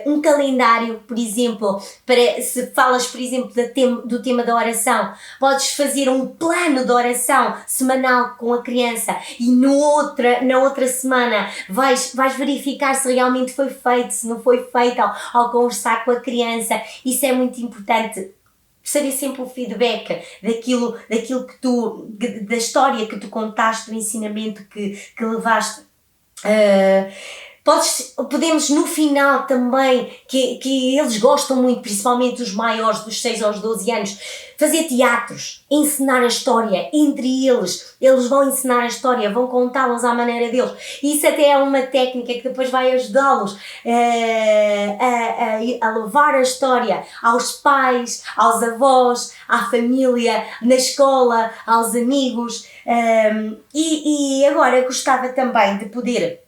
um calendário, por exemplo, se falas, por exemplo, do tema da oração, podes fazer um plano de oração semanal com a criança e na outra semana vais verificar se realmente foi feito, se não foi feito ao conversar com a criança. Isso é muito importante. Saber sempre o feedback daquilo que da história que tu contaste, do ensinamento que levaste. Podemos no final também, que eles gostam muito, principalmente os maiores, dos 6 aos 12 anos, fazer teatros, ensinar a história entre eles. Eles vão ensinar a história, vão contá-las à maneira deles. Isso até é uma técnica que depois vai ajudá-los a levar a história aos pais, aos avós, à família, na escola, aos amigos. E agora gostava também de poder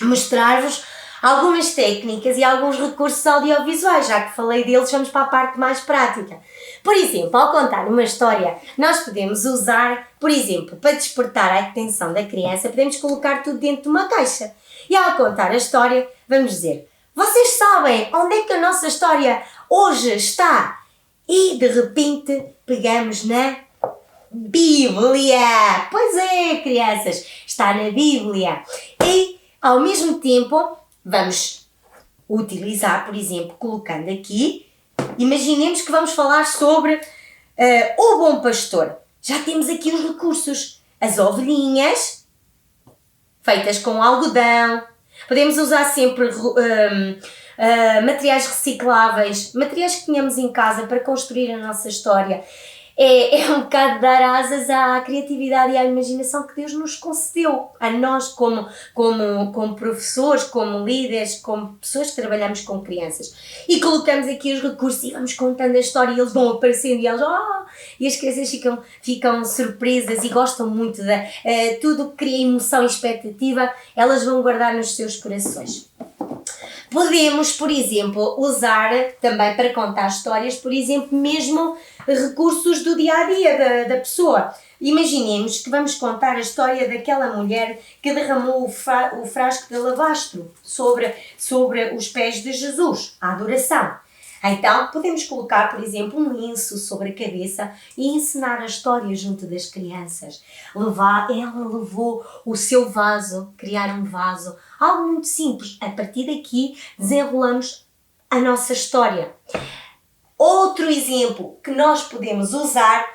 mostrar-vos algumas técnicas e alguns recursos audiovisuais. Já que falei deles, vamos para a parte mais prática. Por exemplo, ao contar uma história, nós podemos usar, por exemplo, para despertar a atenção da criança, podemos colocar tudo dentro de uma caixa. E ao contar a história, vamos dizer: vocês sabem onde é que a nossa história hoje está? E de repente pegamos na Bíblia. Pois é, crianças, está na Bíblia. E ao mesmo tempo, vamos utilizar, por exemplo, colocando aqui, imaginemos que vamos falar sobre o bom pastor. Já temos aqui os recursos, as ovelhinhas, feitas com algodão. Podemos usar sempre materiais recicláveis, materiais que tenhamos em casa para construir a nossa história. É um bocado dar asas à criatividade e à imaginação que Deus nos concedeu, a nós como professores, como líderes, como pessoas que trabalhamos com crianças. E colocamos aqui os recursos e vamos contando a história e eles vão aparecendo e eles, e as crianças ficam surpresas e gostam muito de tudo que cria emoção e expectativa, elas vão guardar nos seus corações. Podemos, por exemplo, usar também para contar histórias, por exemplo, mesmo recursos do dia-a-dia da pessoa. Imaginemos que vamos contar a história daquela mulher que derramou o frasco de alabastro sobre os pés de Jesus, a adoração. Então, podemos colocar, por exemplo, um lenço sobre a cabeça e ensinar a história junto das crianças. Ela levou o seu vaso, criar um vaso, algo muito simples. A partir daqui, desenrolamos a nossa história. Outro exemplo que nós podemos usar,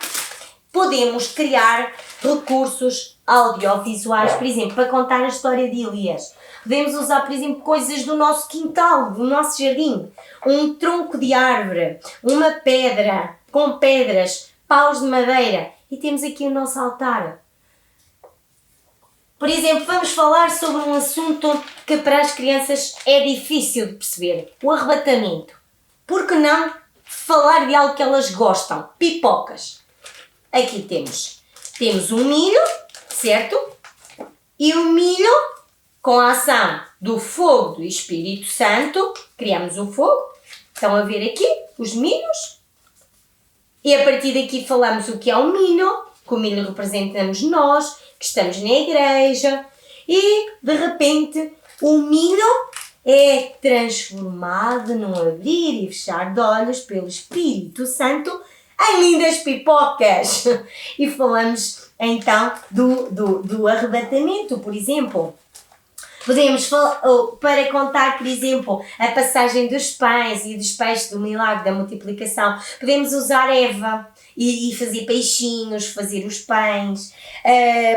podemos criar recursos audiovisuais, por exemplo, para contar a história de Elias. Podemos usar, por exemplo, coisas do nosso quintal, do nosso jardim. Um tronco de árvore, uma pedra com pedras, paus de madeira. E temos aqui o nosso altar. Por exemplo, vamos falar sobre um assunto que para as crianças é difícil de perceber. O arrebatamento. Por que não falar de algo que elas gostam? Pipocas. Aqui temos um milho, certo? E o milho, com a ação do fogo do Espírito Santo, criamos o fogo. Estão a ver aqui os milhos. E a partir daqui falamos o que é o milho, que o milho representamos nós, que estamos na igreja. E, de repente, o milho é transformado num abrir e fechar de olhos pelo Espírito Santo em lindas pipocas. E falamos então do arrebatamento, por exemplo. Podemos falar, para contar, por exemplo, a passagem dos pães e dos peixes do milagre da multiplicação, podemos usar Eva e fazer peixinhos, fazer os pães.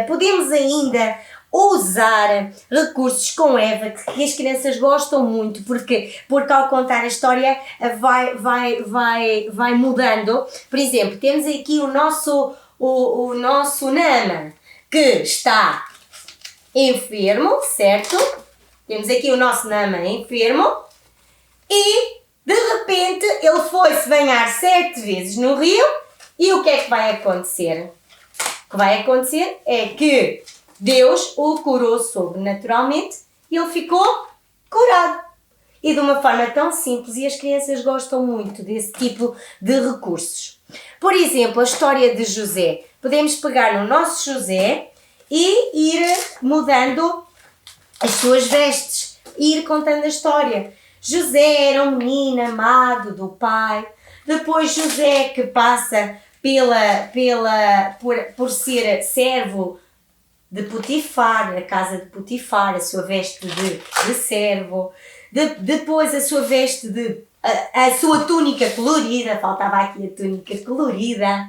Podemos ainda usar recursos com Eva que as crianças gostam muito, porque ao contar a história vai mudando. Por exemplo, temos aqui o nosso Naaman, que está enfermo, certo? Temos aqui o nosso Naaman enfermo e de repente ele foi-se banhar 7 vezes no rio e o que é que vai acontecer? O que vai acontecer é que Deus o curou sobrenaturalmente e ele ficou curado. E de uma forma tão simples, e as crianças gostam muito desse tipo de recursos. Por exemplo, a história de José. Podemos pegar no nosso José e ir mudando as suas vestes, e ir contando a história. José era um menino amado do pai. Depois José que passa por ser servo de Potifar, na casa de Potifar, a sua veste de servo. Depois a sua veste a sua túnica colorida, faltava aqui a túnica colorida.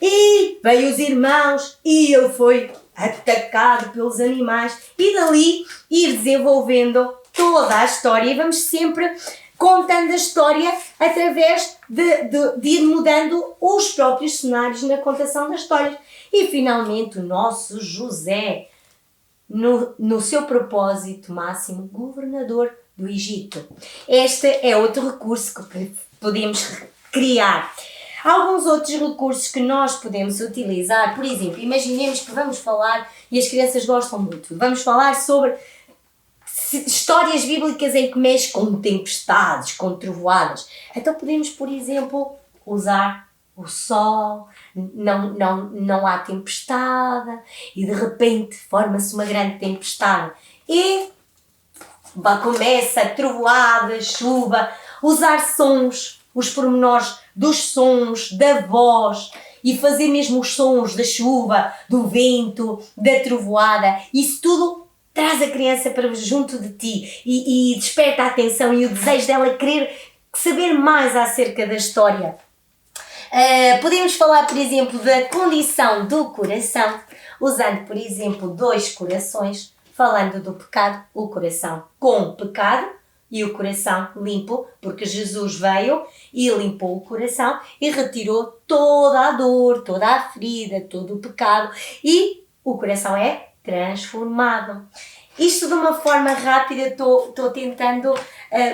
E veio os irmãos e ele foi atacado pelos animais, e dali ir desenvolvendo toda a história. E vamos sempre contando a história através de ir mudando os próprios cenários na contação das histórias. E finalmente o nosso José, no seu propósito máximo, governador do Egito. Este é outro recurso que podemos criar. Alguns outros recursos que nós podemos utilizar, por exemplo, imaginemos que vamos falar, e as crianças gostam muito, vamos falar sobre histórias bíblicas em que mexe com tempestades, com trovoadas. Então podemos, por exemplo, usar o sol, não há tempestade e de repente forma-se uma grande tempestade e começa a trovoada, chuva, usar sons, os pormenores dos sons, da voz e fazer mesmo os sons da chuva, do vento, da trovoada. Isso tudo traz a criança para junto de ti e desperta a atenção e o desejo dela querer saber mais acerca da história. Podemos falar, por exemplo, da condição do coração, usando, por exemplo, 2 corações, falando do pecado, o coração com pecado e o coração limpo, porque Jesus veio e limpou o coração e retirou toda a dor, toda a ferida, todo o pecado, e o coração é transformado. Isto de uma forma rápida, estou tentando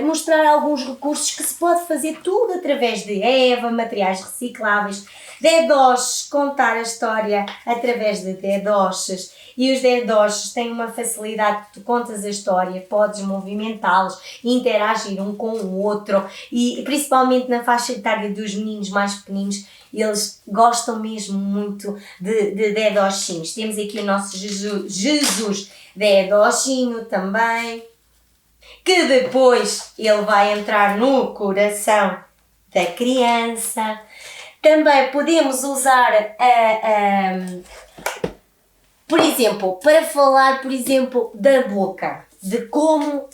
mostrar alguns recursos que se pode fazer tudo através de Eva, materiais recicláveis, dedoches, contar a história através de dedoches. E os dedoches têm uma facilidade que tu contas a história, podes movimentá-los, interagir um com o outro, e principalmente na faixa etária dos meninos mais pequeninos, eles gostam mesmo muito de dedochinhos. Temos aqui o nosso Jesus dedochinho também, que depois ele vai entrar no coração da criança. Também podemos usar, por exemplo, para falar, por exemplo, da boca. de como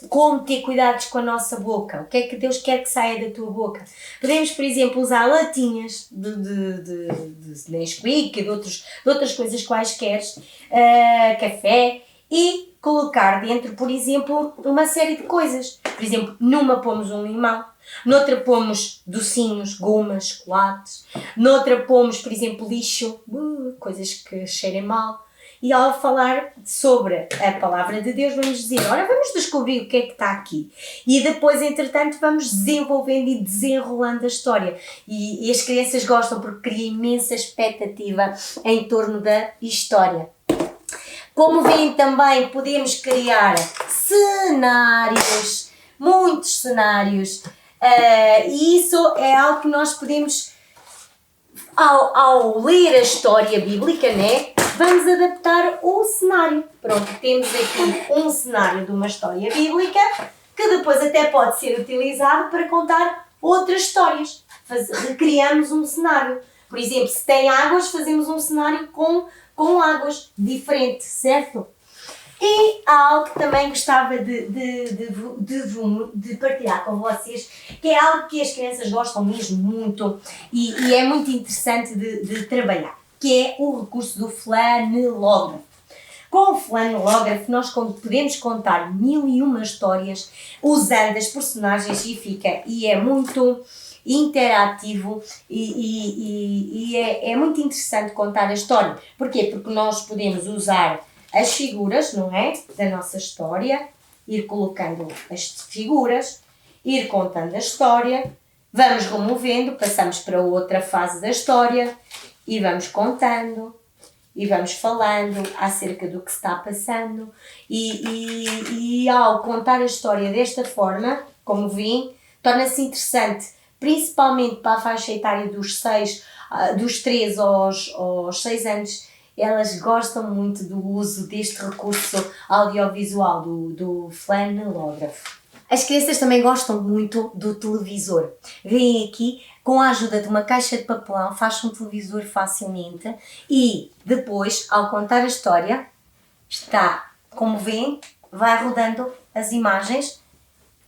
ter cuidados com a nossa boca, o que é que Deus quer que saia da tua boca. Podemos, por exemplo, usar latinhas de Nesquik e de outras coisas quaisquer, café, e colocar dentro, por exemplo, uma série de coisas. Por exemplo, numa pomos um limão, noutra pomos docinhos, gomas, chocolates, noutra pomos, por exemplo, lixo, coisas que cheirem mal. E ao falar sobre a palavra de Deus, vamos dizer, ora, vamos descobrir o que é que está aqui. E depois, entretanto, vamos desenvolvendo e desenrolando a história. E as crianças gostam porque cria imensa expectativa em torno da história. Como veem também, podemos criar cenários, muitos cenários. E isso é algo que nós podemos, ao ler a história bíblica, né? Vamos adaptar o cenário. Pronto, temos aqui um cenário de uma história bíblica que depois até pode ser utilizado para contar outras histórias. Recriamos um cenário. Por exemplo, se tem águas, fazemos um cenário com águas diferente, certo? E há algo que também gostava de partilhar com vocês, que é algo que as crianças gostam mesmo muito e é muito interessante de trabalhar, que é o recurso do flanelógrafo. Com o flanelógrafo nós podemos contar 1001 histórias usando as personagens e é muito interativo e é muito interessante contar a história. Porquê? Porque nós podemos usar as figuras, não é? Da nossa história, ir colocando as figuras, ir contando a história, vamos removendo, passamos para outra fase da história e vamos contando e vamos falando acerca do que se está passando e ao contar a história desta forma, como vim, torna-se interessante, principalmente para a faixa etária dos 3 aos 6 anos. Elas gostam muito do uso deste recurso audiovisual do flanelógrafo. As crianças também gostam muito do televisor. Vêm aqui, com a ajuda de uma caixa de papelão, faz um televisor facilmente e depois, ao contar a história, está, como veem, vai rodando as imagens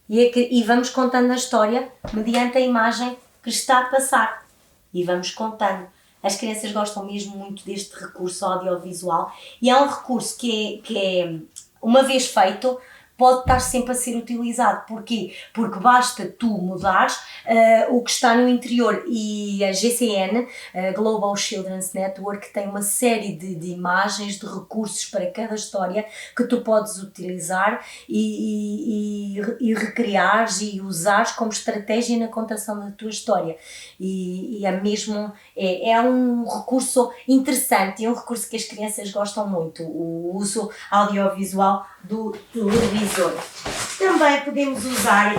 e vamos contando a história mediante a imagem que está a passar. E vamos contando. As crianças gostam mesmo muito deste recurso audiovisual e é um recurso que é uma vez feito, pode estar sempre a ser utilizado. Porquê? Porque basta tu mudares o que está no interior e a GCN, a Global Children's Network, tem uma série de imagens, de recursos para cada história que tu podes utilizar e recriares e usares como estratégia na contação da tua história. E é um recurso interessante, é um recurso que as crianças gostam muito, o uso audiovisual do televisor. Também podemos usar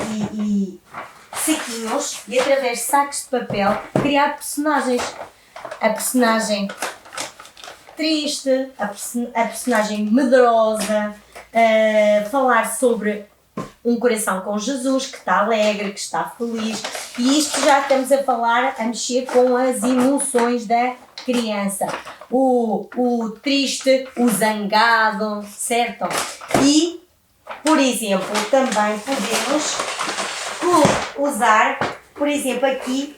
saquinhos e através de sacos de papel criar personagens. A personagem triste, a personagem medrosa, falar sobre um coração com Jesus que está alegre, que está feliz, e isto já estamos a mexer com as emoções da criança. O triste, o zangado, certo? E, por exemplo, também podemos usar, por exemplo, aqui,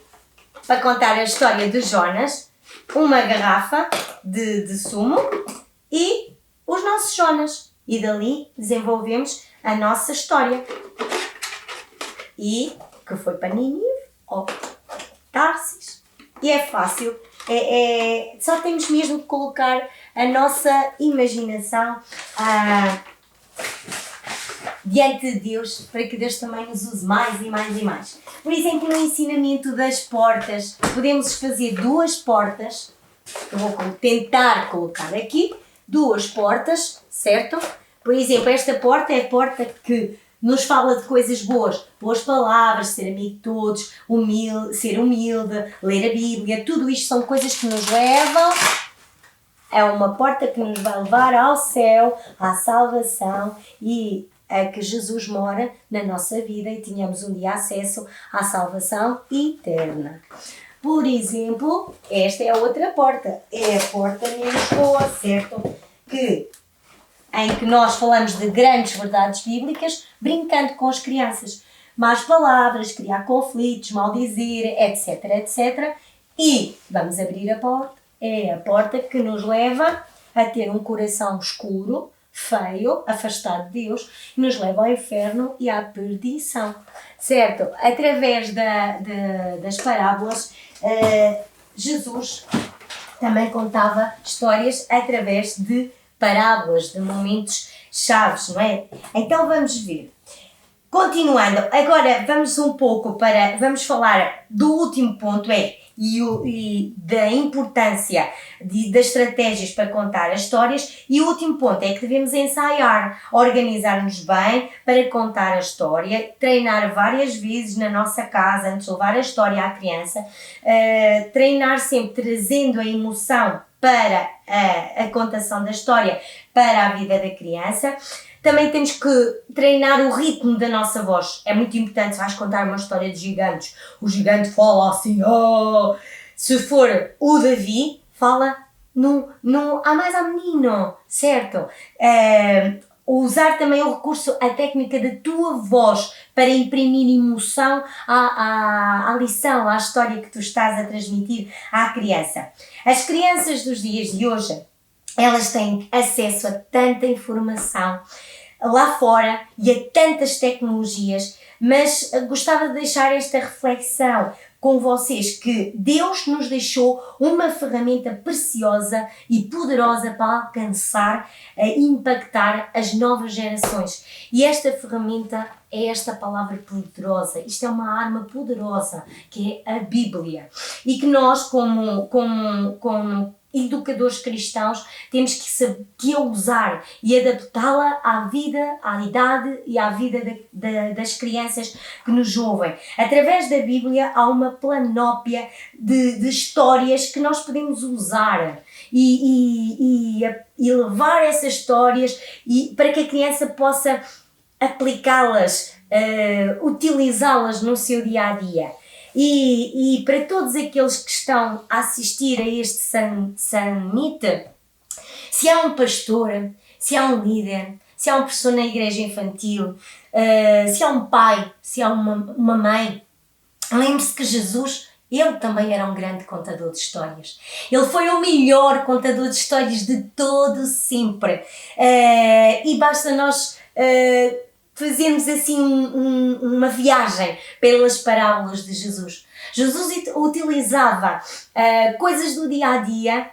para contar a história de Jonas, uma garrafa de sumo e os nossos Jonas. E dali desenvolvemos a nossa história. E que foi para Nínive, ou Tarsis. E é fácil. Só temos mesmo que colocar a nossa imaginação diante de Deus, para que Deus também nos use mais e mais e mais. Por exemplo, no ensinamento das portas, podemos fazer 2 portas, eu vou tentar colocar aqui, 2 portas, certo? Por exemplo, esta porta é a porta que nos fala de coisas boas palavras, ser amigo de todos, ser humilde, ler a Bíblia, tudo isto são coisas que nos levam a uma porta que nos vai levar ao céu, à salvação e a que Jesus mora na nossa vida e tenhamos um dia acesso à salvação eterna. Por exemplo, esta é a outra porta, é a porta menos boa, certo? Que em que nós falamos de grandes verdades bíblicas, brincando com as crianças. Más palavras, criar conflitos, maldizer, etc, etc. E vamos abrir a porta. É a porta que nos leva a ter um coração escuro, feio, afastado de Deus, e nos leva ao inferno e à perdição. Certo? Através das parábolas, Jesus também contava histórias através de parábolas, de momentos chaves, não é? Então vamos ver. Continuando, agora vamos falar do último ponto, e da importância das estratégias para contar as histórias, e o último ponto é que devemos ensaiar, organizar-nos bem para contar a história, treinar várias vezes na nossa casa antes de levar a história à criança, treinar sempre trazendo a emoção para a contação da história para a vida da criança. Também temos que treinar o ritmo da nossa voz. É muito importante. Se vais contar uma história de gigantes, o gigante fala assim, oh! Se for o Davi, fala no há mais a menino, certo? Usar também o recurso, a técnica da tua voz para imprimir emoção à lição, à história que tu estás a transmitir à criança. As crianças dos dias de hoje, elas têm acesso a tanta informação lá fora e a tantas tecnologias, mas gostava de deixar esta reflexão com vocês, que Deus nos deixou uma ferramenta preciosa e poderosa para alcançar e impactar as novas gerações. E esta ferramenta é esta palavra poderosa. Isto é uma arma poderosa, que é a Bíblia. E que nós, como educadores cristãos, temos que saber usar e adaptá-la à vida, à idade e à vida das crianças que nos ouvem. Através da Bíblia há uma planóplia de histórias que nós podemos usar e levar essas histórias para que a criança possa aplicá-las, utilizá-las no seu dia-a-dia. E para todos aqueles que estão a assistir a este Summit, se há um pastor, se há um líder, se há uma pessoa na igreja infantil, se há um pai, se há uma mãe, lembre-se que Jesus, ele também era um grande contador de histórias. Ele foi o melhor contador de histórias de todo sempre. E basta nós fazermos assim uma viagem pelas parábolas de Jesus. Jesus utilizava coisas do dia-a-dia,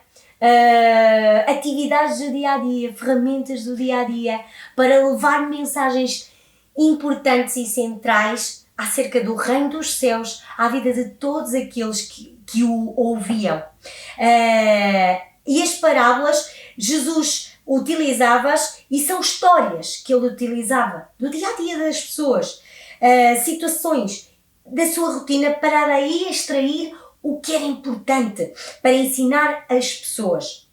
atividades do dia-a-dia, ferramentas do dia-a-dia para levar mensagens importantes e centrais acerca do reino dos céus à vida de todos aqueles que o ouviam. E as parábolas, Jesus utilizava-as, e são histórias que ele utilizava do dia-a-dia das pessoas, situações da sua rotina, para daí extrair o que era importante para ensinar as pessoas.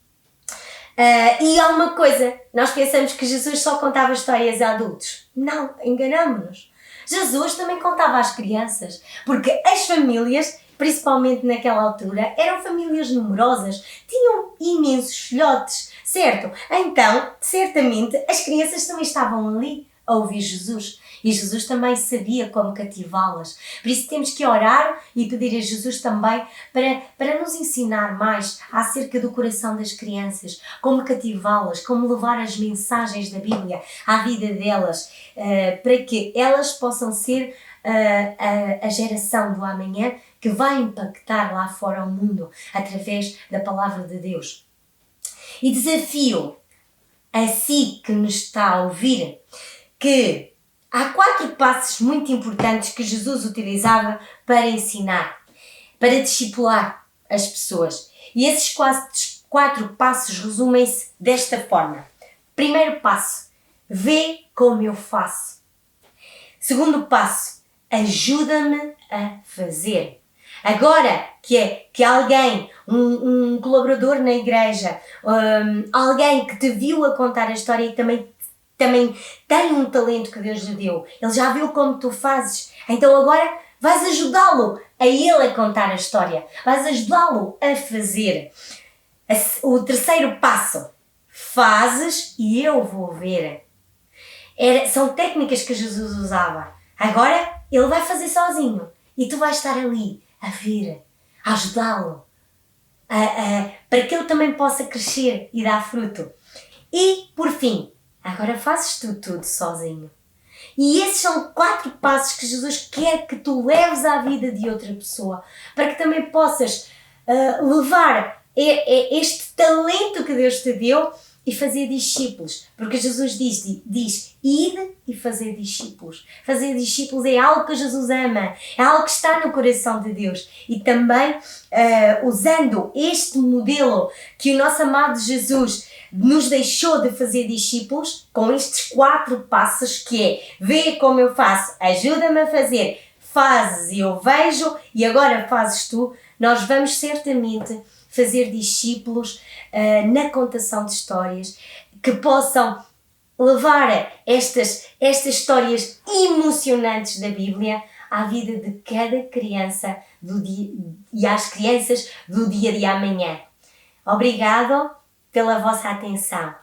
E há uma coisa, nós pensamos que Jesus só contava histórias a adultos. Não, enganamos-nos. Jesus também contava às crianças, porque as famílias, principalmente naquela altura, eram famílias numerosas, tinham imensos filhotes, certo? Então, certamente, as crianças também estavam ali a ouvir Jesus. E Jesus também sabia como cativá-las. Por isso temos que orar e pedir a Jesus também para nos ensinar mais acerca do coração das crianças, como cativá-las, como levar as mensagens da Bíblia à vida delas, para que elas possam ser a geração do amanhã que vai impactar lá fora o mundo através da palavra de Deus. E desafio a si que nos está a ouvir que há 4 passos muito importantes que Jesus utilizava para ensinar, para discipular as pessoas. E esses 4 passos resumem-se desta forma. Primeiro passo, vê como eu faço. Segundo passo, ajuda-me a fazer. Agora que alguém, um colaborador na igreja, alguém que te viu a contar a história e também tem um talento que Deus lhe deu, ele já viu como tu fazes, então agora vais ajudá-lo a ele a contar a história, vais ajudá-lo a fazer. O terceiro passo, fazes e eu vou ver. São técnicas que Jesus usava. Agora ele vai fazer sozinho e tu vais estar ali a ver, a ajudá-lo, para que ele também possa crescer e dar fruto. E, por fim, agora fazes tu tudo sozinho. E esses são 4 passos que Jesus quer que tu leves à vida de outra pessoa, para que também possas levar este talento que Deus te deu e fazer discípulos. Porque Jesus diz ide e fazer discípulos. Fazer discípulos é algo que Jesus ama, é algo que está no coração de Deus. E também usando este modelo que o nosso amado Jesus nos deixou de fazer discípulos, com estes 4 passos, que é: vê como eu faço, ajuda-me a fazer, fazes e eu vejo, e agora fazes tu. Nós vamos certamente fazer discípulos na contação de histórias que possam levar estas histórias emocionantes da Bíblia à vida de cada criança e às crianças do dia de amanhã. Obrigado pela vossa atenção.